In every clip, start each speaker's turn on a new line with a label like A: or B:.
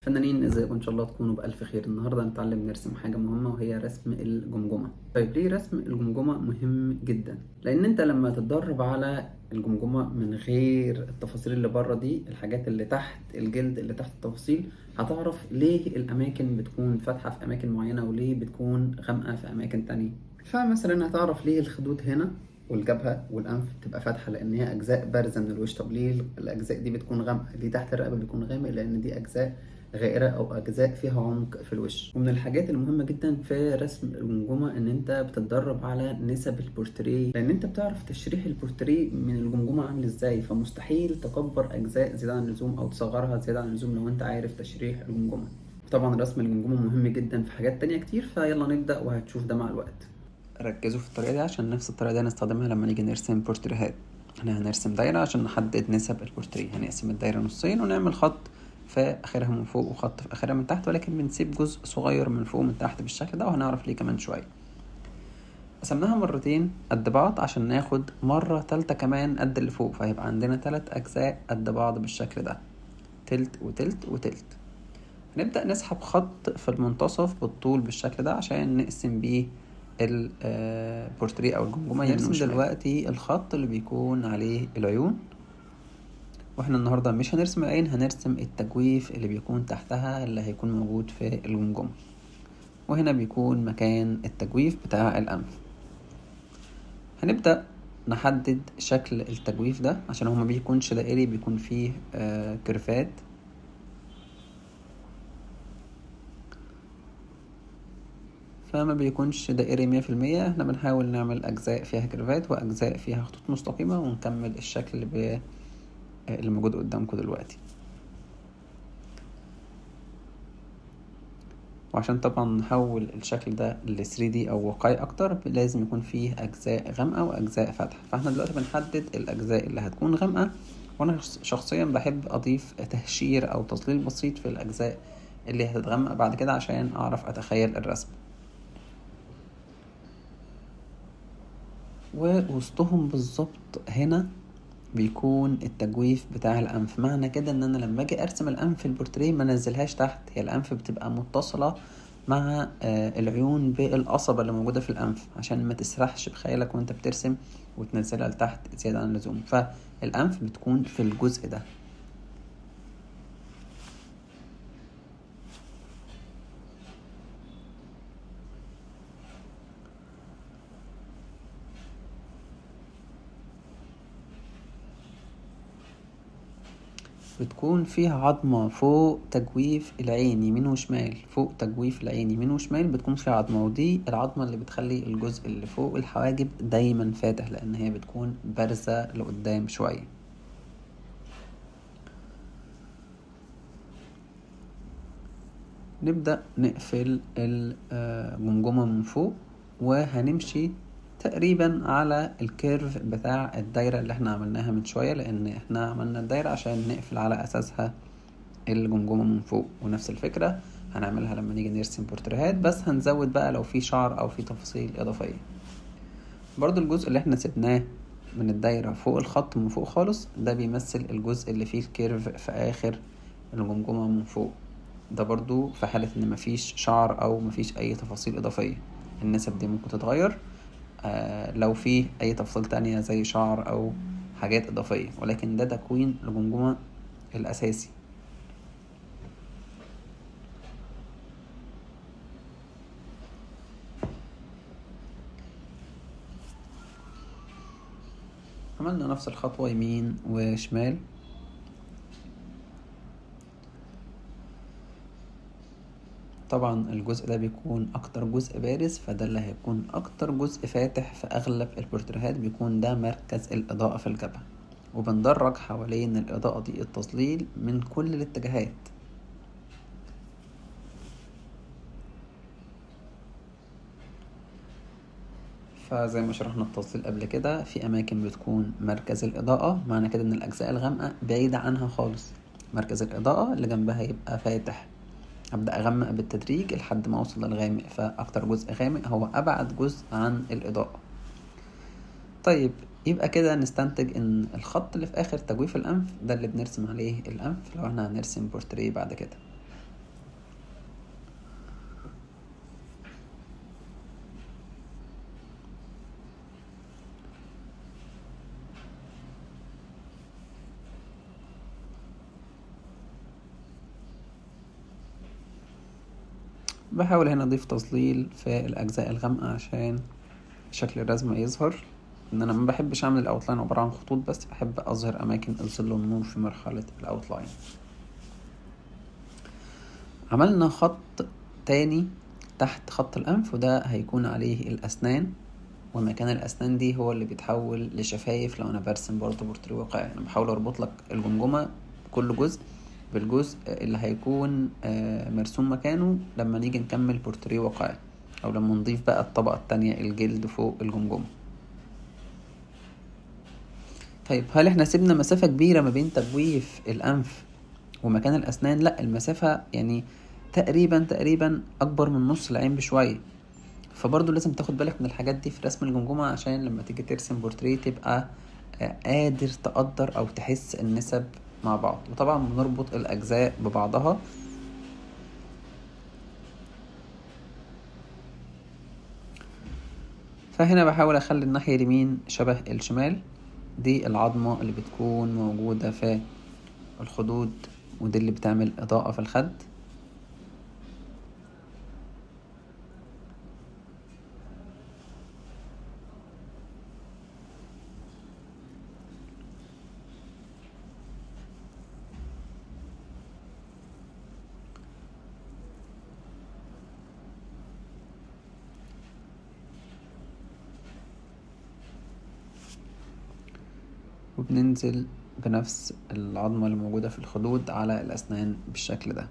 A: فنانين، ازيكم؟ ان شاء الله تكونوا بألف خير. النهارده هنتعلم نرسم حاجة مهمة وهي رسم الجمجمة. طيب ليه رسم الجمجمة مهم جدا؟ لأن انت لما تتدرب على الجمجمة من غير التفاصيل اللي بره دي، الحاجات اللي تحت الجلد اللي تحت التفاصيل، هتعرف ليه الأماكن بتكون فاتحة في أماكن معينة وليه بتكون غامقة في أماكن تانية. فمثلا هتعرف ليه الخدود هنا والجبهة والأنف تبقى فاتحة لأن هي أجزاء بارزة من الوش. طب ليه الأجزاء دي بتكون غامقة؟ ليه تحت الرقبة بيكون غامق؟ لأن دي أجزاء غائرة أو أجزاء فيها عمق في الوش. ومن الحاجات المهمة جدا في رسم الجمجمة إن أنت بتتدرب على نسب البورتريه، لأن أنت بتعرف تشريح البورتريه من الجمجمة عامل إزاي، فمستحيل تكبر أجزاء زيادة عن اللزوم أو تصغرها زيادة عن اللزوم لو أنت عارف تشريح الجمجمة. طبعا رسم الجمجمة مهم جدا في حاجات تانية كتير، فيلا نبدأ وهتشوف ده مع الوقت. ركزوا في الطريقة دي عشان نفس الطريقة دي هنستخدمها لما نيجي نرسم بورتريهات. احنا هنرسم دايرة عشان نحدد نسب البورتريه، هنقسم الدايرة نصين ونعمل خط في اخرها من فوق وخط في اخرها من تحت، ولكن بنسيب جزء صغير من فوق ومن تحت بالشكل ده، وهنعرف ليه كمان شوية. قسمناها مرتين قد بعض عشان ناخد مرة تالتة كمان قد اللي فوق، فهيبقى عندنا 3 اجزاء قد بعض بالشكل ده، تلت وتلت وتلت. هنبدأ نسحب خط في المنتصف بالطول بالشكل ده عشان نقسم بيه البورتريه او الجمجمه. نرسم دلوقتي الخط اللي بيكون عليه العيون، واحنا النهارده مش هنرسم العين، هنرسم التجويف اللي بيكون تحتها اللي هيكون موجود في الجمجمه، وهنا بيكون مكان التجويف بتاع الانف. هنبدأ نحدد شكل التجويف ده عشان هو ما بيكونش دائري، بيكون فيه كيرفات. فما بيكونش دائري 100%، احنا بنحاول نعمل اجزاء فيها كيرفات واجزاء فيها خطوط مستقيمة، ونكمل الشكل اللي موجود قدامكم دلوقتي. وعشان طبعا نحول الشكل ده ل 3D او واقعي اكتر، لازم يكون فيه اجزاء غامقة واجزاء فاتحة. فاحنا دلوقتي بنحدد الاجزاء اللي هتكون غامقة، وانا شخصيا بحب اضيف تهشير او تظليل بسيط في الاجزاء اللي هتتغمق بعد كده عشان اعرف اتخيل الرسم. ووسطهم بالظبط هنا بيكون التجويف بتاع الانف. معنى كده ان انا لما اجي ارسم الانف في البورتريه ما نزلهاش تحت، هي الانف بتبقى متصلة مع العيون بالقصبة اللي موجودة في الانف عشان ما تسرحش بخيالك وانت بترسم وتنزلها لتحت زيادة عن اللزوم. فالانف بتكون في الجزء ده. بتكون فيها عظمة فوق تجويف العين يمين وشمال، فوق تجويف العين يمين وشمال بتكون فيها عظمة، ودي العظمة اللي بتخلي الجزء اللي فوق الحواجب دايما فاتح لأن هي بتكون بارزة لقدام شوية. نبدأ نقفل الجمجمة من فوق، وهنمشي تقريبا على الكيرف بتاع الدايرة اللي احنا عملناها من شوية، لأن احنا عملنا الدايرة عشان نقفل على أساسها الجمجمة من فوق. ونفس الفكرة هنعملها لما نيجي نرسم بورتريهات، بس هنزود بقى لو في شعر أو في تفاصيل إضافية. برضو الجزء اللي احنا سبناه من الدايرة فوق الخط من فوق خالص ده بيمثل الجزء اللي فيه الكيرف في آخر الجمجمة من فوق. ده برضو في حالة ان مفيش شعر او مفيش اي تفاصيل اضافية. النسب دي ممكن تتغير لو في اي تفاصيل تانية زي شعر او حاجات اضافية، ولكن ده تكوين الجمجمة الاساسي. عملنا نفس الخطوة يمين وشمال. طبعا الجزء ده بيكون اكتر جزء بارز، فده اللي هيكون اكتر جزء فاتح في اغلب البورتريهات، بيكون ده مركز الاضاءة في الجبهة، وبندرج حوالين الاضاءة دي التظليل من كل الاتجاهات. فزي ما شرحنا التظليل قبل كده، في اماكن بتكون مركز الاضاءة، معنى كده ان الاجزاء الغامقة بعيدة عنها خالص، مركز الاضاءة اللي جنبها يبقى فاتح. ابدأ اغمق بالتدريج لحد ما اوصل للغامق، فاكتر جزء غامق هو ابعد جزء عن الاضاءة. طيب يبقى كده نستنتج ان الخط اللي في اخر تجويف الانف ده اللي بنرسم عليه الانف لو احنا هنرسم بورتريه بعد كده. بحاول هنا اضيف تظليل في الاجزاء الغامقة عشان شكل الرسمة يظهر. ان انا ما بحبش اعمل الاوتلاين عبارة عن خطوط بس، بحب اظهر اماكن الظل والنور في مرحلة الاوتلاين. عملنا خط تاني تحت خط الانف، وده هيكون عليه الاسنان، ومكان الاسنان دي هو اللي بيتحول لشفايف. لو انا برسم برضه بورتريه واقعي، انا بحاول اربط لك الجمجمة كل جزء بالجزء اللي هيكون مرسوم مكانه لما نيجي نكمل بورتريه واقعي، او لما نضيف بقى الطبقة التانية الجلد فوق الجمجمة. طيب هل احنا سيبنا مسافة كبيرة ما بين تجويف الانف ومكان الاسنان؟ لا، المسافة يعني تقريبا اكبر من نص العين بشوية. فبرضه لازم تاخد بالك من الحاجات دي في رسم الجمجمة، عشان لما تيجي ترسم بورتريه تبقى قادر تقدر او تحس النسب مع بعض. وطبعا بنربط الاجزاء ببعضها. فهنا بحاول اخلي الناحية اليمين شبه الشمال، دي العظمة اللي بتكون موجودة في الخدود، ودي اللي بتعمل اضاءة في الخد. وبننزل بنفس العظمة اللي موجودة في الخدود على الأسنان بالشكل ده.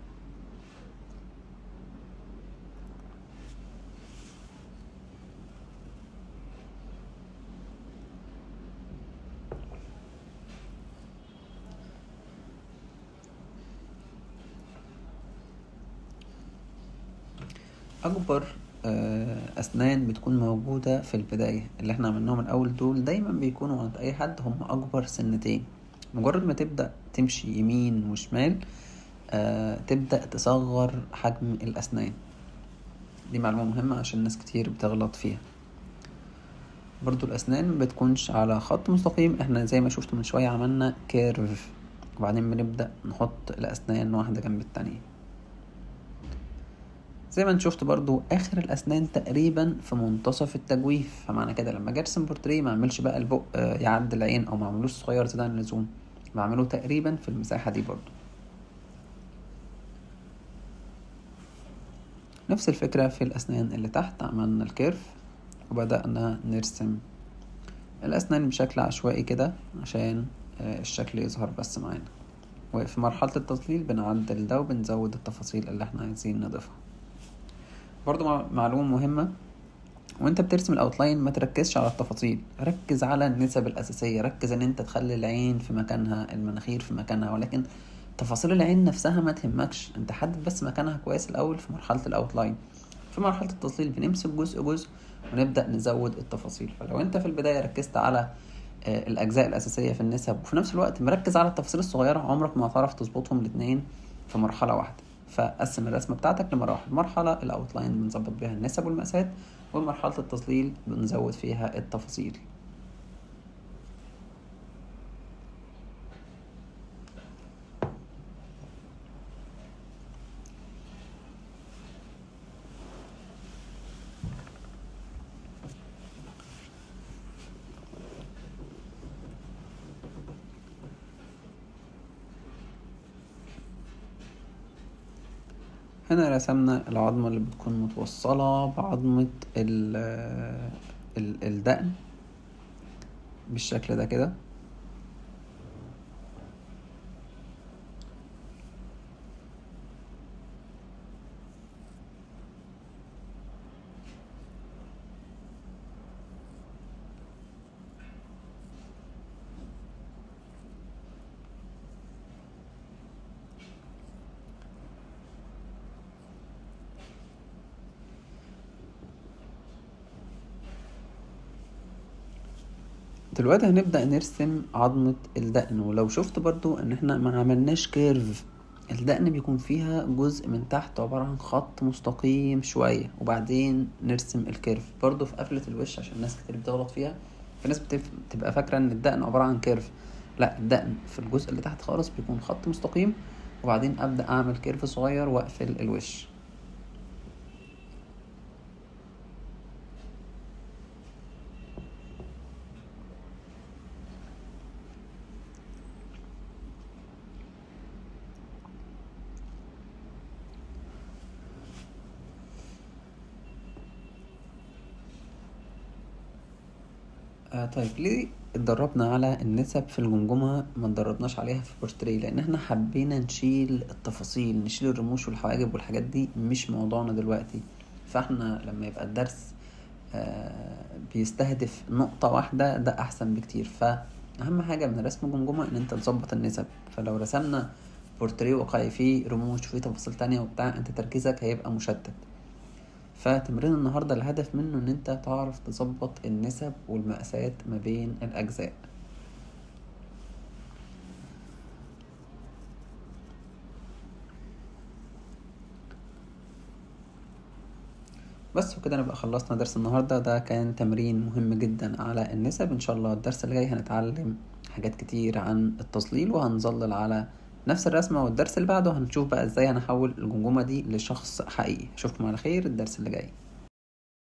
A: أكبر أسنان بتكون موجودة في البداية اللي احنا عملناهم الأول، دول دايما بيكونوا عند أي حد هم أكبر سنتين. مجرد ما تبدأ تمشي يمين وشمال تبدأ تصغر حجم الأسنان. دي معلومة مهمة عشان ناس كتير بتغلط فيها. برضو الأسنان مبتكونش على خط مستقيم، احنا زي ما شفتوا من شوية عملنا كيرف، وبعدين بنبدأ نحط الأسنان واحدة جنب التانية. زي ما انت شفت برضو اخر الاسنان تقريبا في منتصف التجويف، فمعنى كده لما اجي ارسم بورتريه ما اعملش بقى البق يعدي العين، او ما اعملوش صغير زيادة عن اللزوم، بعمله تقريبا في المساحة دي برضو. نفس الفكرة في الاسنان اللي تحت، عملنا الكيرف وبدأنا نرسم الاسنان بشكل عشوائي كده عشان الشكل يظهر بس معانا. وفي مرحلة التظليل بنعدل ده وبنزود التفاصيل اللي احنا عايزين نضيفها. برضو معلومة مهمة، وانت بترسم الاوتلاين ما تركزش على التفاصيل، ركز على النسب الاساسية. ركز ان انت تخلي العين في مكانها، المناخير في مكانها، ولكن تفاصيل العين نفسها ما تهمكش. انت حدد بس مكانها كويس الاول في مرحلة الاوتلاين. في مرحلة التظليل بنمسك جزء جزء ونبدأ نزود التفاصيل. فلو انت في البداية ركزت على الاجزاء الاساسية في النسب، وفي نفس الوقت مركز على التفاصيل الصغيرة، عمرك ما هتعرف تظبطهم الاتنين في مرحلة واحدة. فقسم الرسمة بتاعتك لمراحل. مرحلة الاوتلاين بنظبط بيها النسب والمقاسات، ومرحلة التظليل بنزود فيها التفاصيل. هنا رسمنا العظمة اللي بتكون متوصلة بعظمة الدقن بالشكل ده كده. دلوقتي هنبدأ نرسم عظمة الدقن. ولو شفت برضو ان احنا ما عملناش كيرف، الدقن بيكون فيها جزء من تحت عبارة عن خط مستقيم شوية، وبعدين نرسم الكيرف. برضو في قفلة الوش عشان ناس كتير بتغلط فيها، في ناس بتبقى فاكرة ان الدقن عبارة عن كيرف. لا، الدقن في الجزء اللي تحت خالص بيكون خط مستقيم، وبعدين ابدأ اعمل كيرف صغير واقفل الوش. طيب ليه اتدربنا على النسب في الجمجمة ما اتدربناش عليها في بورتريه؟ لان احنا حبينا نشيل التفاصيل، نشيل الرموش والحواجب والحاجات دي، مش موضوعنا دلوقتي. فاحنا لما يبقى الدرس بيستهدف نقطة واحدة ده احسن بكتير. فاهم حاجة من رسم الجمجمة ان انت تظبط النسب. فلو رسمنا بورتريه واقعي فيه رموش وفيه تفاصيل تانية وبتاع، انت تركيزك هيبقى مشتت. فتمرين النهاردة الهدف منه ان انت تعرف تظبط النسب والمقاسات ما بين الاجزاء. بس وكده نبقى خلصنا درس النهاردة. ده كان تمرين مهم جدا على النسب. ان شاء الله الدرس اللي جاي هنتعلم حاجات كتير عن التظليل، وهنظلل على نفس الرسمة. والدرس اللي بعده هنشوف بقى ازاي هنحول الجمجمة دي لشخص حقيقي. اشوفكم على خير الدرس اللي جاي.